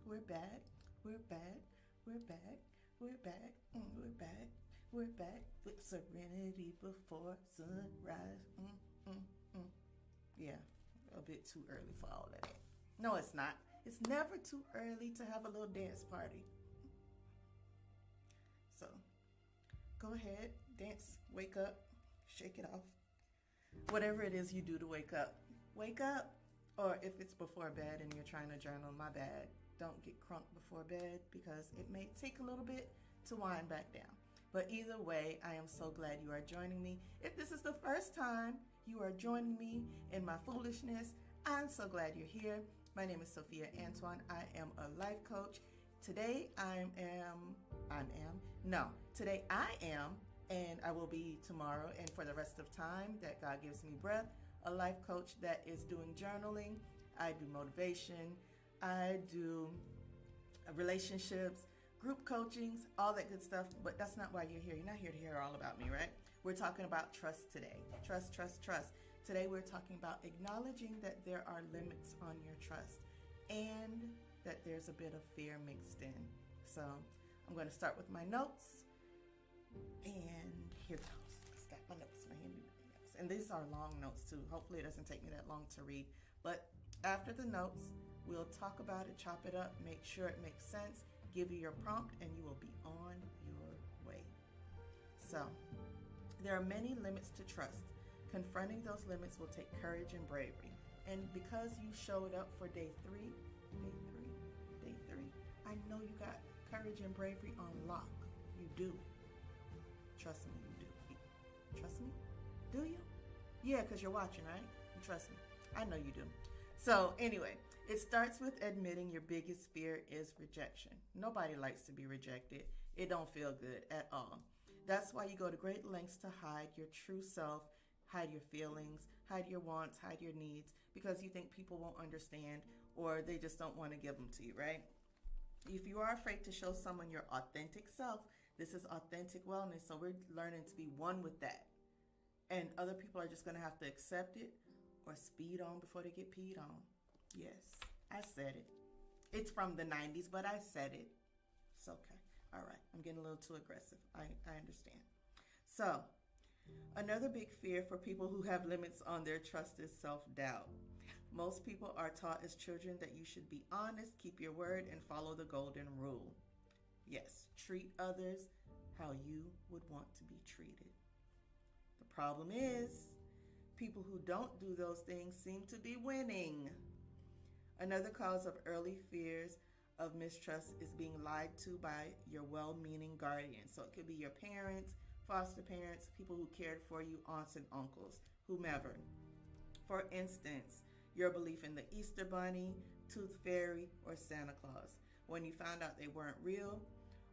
We're back. We're back. We're back. We're back. We're back. We're back with serenity before sunrise. Yeah, a bit too early for all of that. No, it's not. It's never too early to have a little dance party. So go ahead, dance, wake up, shake it off. Whatever it is you do to wake up, wake up. Or if it's before bed and you're trying to journal, my bad. Don't get crunk before bed because it may take a little bit to wind back down. But either way, I am so glad you are joining me. If this is the first time you are joining me in my foolishness, I'm so glad you're here. My name is Sophia Antoine. I am a life coach. Today today I am, and I will be tomorrow and for the rest of time that God gives me breath, a life coach that is doing journaling. I do motivation. I do relationships, group coachings, all that good stuff. But that's not why you're here. You're not here to hear all about me, right? We're talking about trust today. Trust, trust, trust. Today we're talking about acknowledging that there are limits on your trust and that there's a bit of fear mixed in. So I'm going to start with my notes. And here goes. I've got my notes, my handy notes. And these are long notes too. Hopefully it doesn't take me that long to read. But after the notes, we'll talk about it, chop it up, make sure it makes sense, give you your prompt, and you will be on your way. So there are many limits to trust. Confronting those limits will take courage and bravery. And because you showed up for day three, I know you got courage and bravery on lock. You do. Trust me, you do. Trust me? Do you? Yeah, because you're watching, right? You trust me. I know you do. So anyway, it starts with admitting your biggest fear is rejection. Nobody likes to be rejected. It don't feel good at all. That's why you go to great lengths to hide your true self, hide your feelings, hide your wants, hide your needs, because you think people won't understand or they just don't want to give them to you, right? If you are afraid to show someone your authentic self, this is authentic wellness. So we're learning to be one with that. And other people are just going to have to accept it or speed on before they get peed on. Yes, I said it. It's from the 90s, but I said it. It's okay. All right. I'm getting a little too aggressive. I understand. So another big fear for people who have limits on their trust is self-doubt. Most people are taught as children that you should be honest, keep your word, and follow the golden rule. Yes, treat others how you would want to be treated. The problem is, people who don't do those things seem to be winning. Another cause of early fears of mistrust is being lied to by your well-meaning guardian. So it could be your parents, foster parents, people who cared for you, aunts and uncles, whomever. For instance, your belief in the Easter Bunny, Tooth Fairy, or Santa Claus. When you found out they weren't real,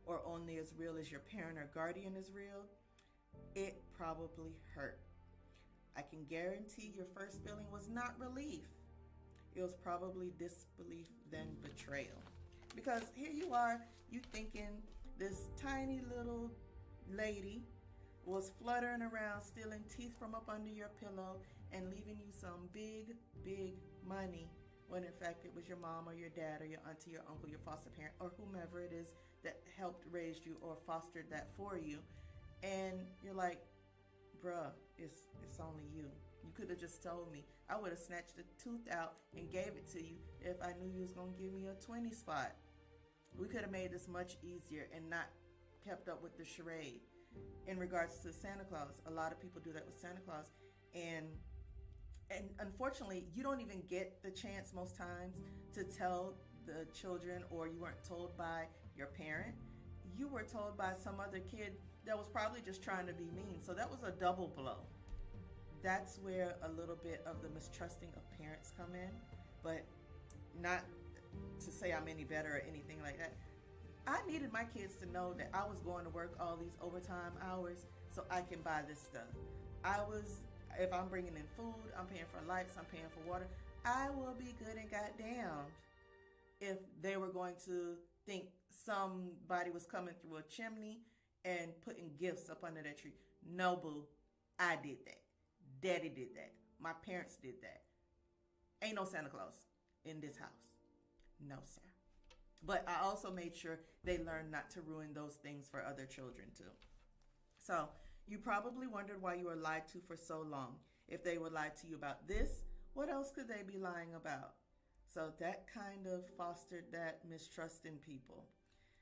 or only as real as your parent or guardian is real, it probably hurt. I can guarantee your first feeling was not relief. It was probably disbelief, then betrayal. Because here you are, you thinking this tiny little lady was fluttering around, stealing teeth from up under your pillow and leaving you some big, big money, when in fact it was your mom or your dad or your auntie, your uncle, your foster parent, or whomever it is that helped raise you or fostered that for you. And you're like, bruh, it's only you. You could have just told me. I would have snatched the tooth out and gave it to you if I knew you was going to give me a 20 spot. We could have made this much easier and not kept up with the charade. In regards to Santa Claus, a lot of people do that with Santa Claus. And unfortunately, you don't even get the chance most times to tell the children, or you weren't told by your parent. You were told by some other kid that was probably just trying to be mean. So that was a double blow. That's where a little bit of the mistrusting of parents come in, but not to say I'm any better or anything like that. I needed my kids to know that I was going to work all these overtime hours so I can buy this stuff. If I'm bringing in food, I'm paying for lights, I'm paying for water, I will be good and goddamn if they were going to think somebody was coming through a chimney and putting gifts up under that tree. No, boo. I did that. Daddy did that. My parents did that. Ain't no Santa Claus in this house. No, sir. But I also made sure they learned not to ruin those things for other children too. So you probably wondered why you were lied to for so long. If they were lied to you about this, what else could they be lying about? So that kind of fostered that mistrust in people.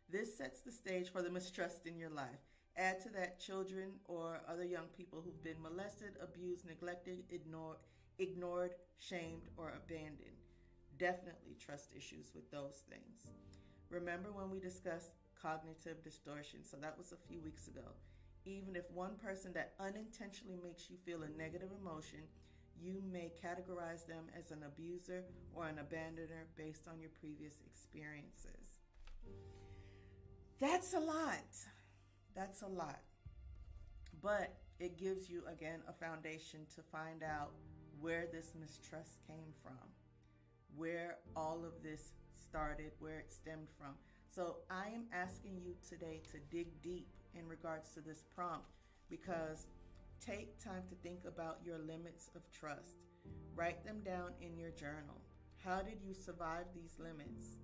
This sets the stage for the mistrust in your life. Add to that children or other young people who've been molested, abused, neglected, ignored, shamed, or abandoned. Definitely trust issues with those things. Remember when we discussed cognitive distortion? So that was a few weeks ago. Even if one person that unintentionally makes you feel a negative emotion, you may categorize them as an abuser or an abandoner based on your previous experiences. That's a lot. That's a lot. But it gives you, again, a foundation to find out where this mistrust came from, where all of this started, where it stemmed from. So I am asking you today to dig deep in regards to this prompt, because take time to think about your limits of trust. Write them down in your journal. How did you survive these limits?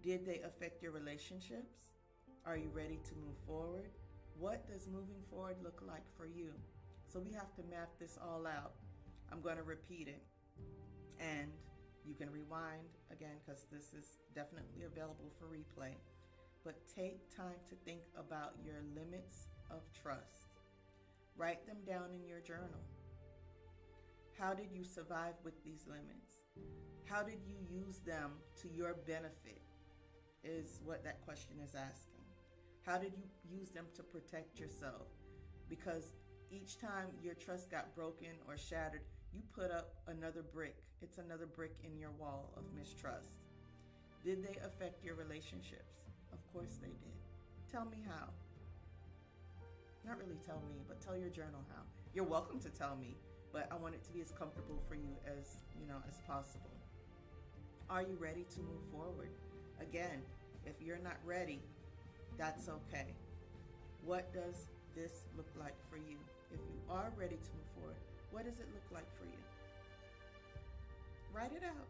Did they affect your relationships? Are you ready to move forward? What does moving forward look like for you? So we have to map this all out. I'm going to repeat it, and you can rewind again because this is definitely available for replay. But take time to think about your limits of trust. Write them down in your journal. How did you survive with these limits? How did you use them to your benefit? Is what that question is asking. How did you use them to protect yourself? Because each time your trust got broken or shattered, you put up another brick. It's another brick in your wall of mistrust. Did they affect your relationships? Of course they did. Tell me how. Not really tell me, but tell your journal how. You're welcome to tell me, but I want it to be as comfortable for you as possible. Are you ready to move forward? Again, if you're not ready, that's okay. What does this look like for you? If you are ready to move forward, what does it look like for you? Write it out.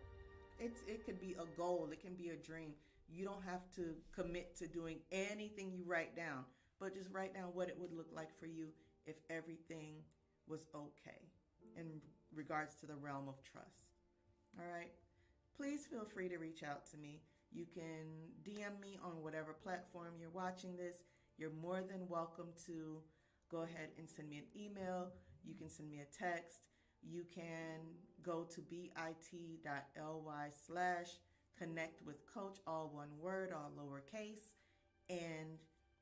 It could be a goal. It can be a dream. You don't have to commit to doing anything you write down, but just write down what it would look like for you if everything was okay in regards to the realm of trust. All right? Please feel free to reach out to me. You can DM me on whatever platform you're watching this. You're more than welcome to go ahead and send me an email. You can send me a text. You can go to bit.ly/connectwithcoach, all one word, all lowercase, and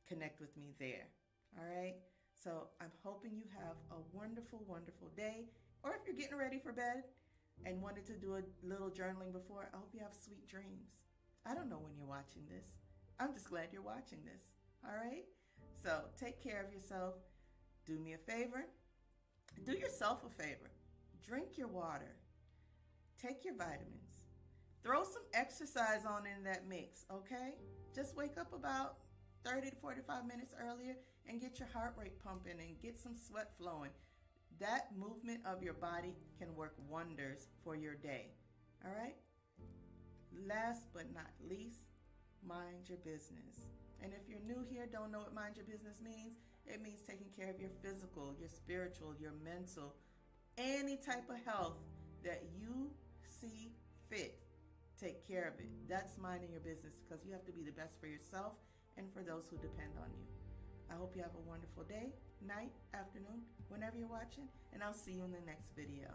connect with me there. All right? So I'm hoping you have a wonderful, wonderful day. Or if you're getting ready for bed and wanted to do a little journaling before, I hope you have sweet dreams. I don't know when you're watching this. I'm just glad you're watching this. All right? So take care of yourself. Do me a favor. Do yourself a favor. Drink your water. Take your vitamins. Throw some exercise on in that mix, okay? Just wake up about 30 to 45 minutes earlier and get your heart rate pumping and get some sweat flowing. That movement of your body can work wonders for your day. All right? Last but not least, mind your business. And if you're new here, don't know what mind your business means, it means taking care of your physical, your spiritual, your mental, any type of health that you see fit. Take care of it. That's minding your business, because you have to be the best for yourself and for those who depend on you. I hope you have a wonderful day, night, afternoon, whenever you're watching, and I'll see you in the next video.